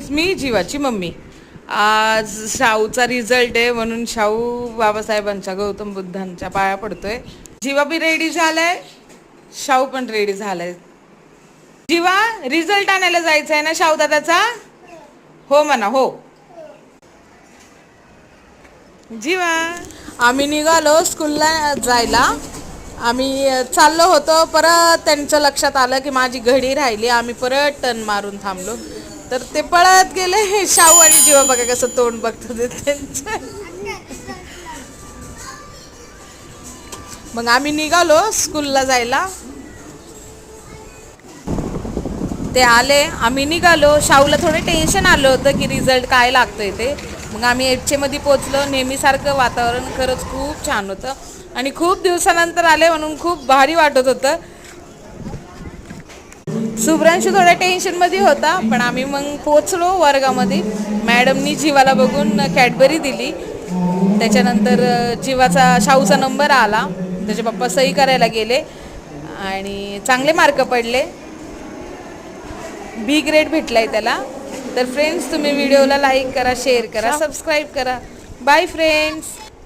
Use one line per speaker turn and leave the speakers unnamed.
Friends, मी जीवाची mummy. आज शाहूचा result आहे म्हणून शाहू बाबासाहेबांच्या गौतम बुद्धांच्या पाया पडतोय. जीवा बी रेडी झालाय, शाहू पण रेडी झालाय. जीवा, रिझल्ट आणायला जायचं आहे ना शाहू दादाचा? हो म्हणा हो. जीवा, आम्ही निघालो स्कूलला जायला. आम्ही चाललो होतो, परत त्यांचं लक्षात आलं की माझी घडी राहिली. आम्ही परत टर्न मारून थांबलो, तर ते पळत गेले. शाहू आणि जीवा बघा कसं तोंड बघतात त्यांचं. मग आम्ही निघालो स्कूलला जायला. ते आले, आम्ही निघालो. शाहूला थोडं टेन्शन आलं होतं की रिझल्ट काय लागतंय ते. मग आम्ही एचमध्ये पोचलो. नेहमीसारखं वातावरण खरंच खूप छान होतं आणि खूप दिवसानंतर आले म्हणून खूप भारी वाटत होतं. शुभ्रांशू थोड्या टेन्शनमध्ये होता, पण आम्ही मग पोचलो वर्गामध्ये. मॅडमनी जीवाला बघून कॅडबरी दिली. त्याच्यानंतर जीवाचा शाहूचा नंबर आला. त्याचे पप्पा सही करायला गेले आणि चांगले मार्क पडले. बी ग्रेड भेटलाय त्याला. तर फ्रेंड्स, तुम्ही व्हिडिओला लाईक करा, शेअर करा, सबस्क्राईब करा. Bye friends.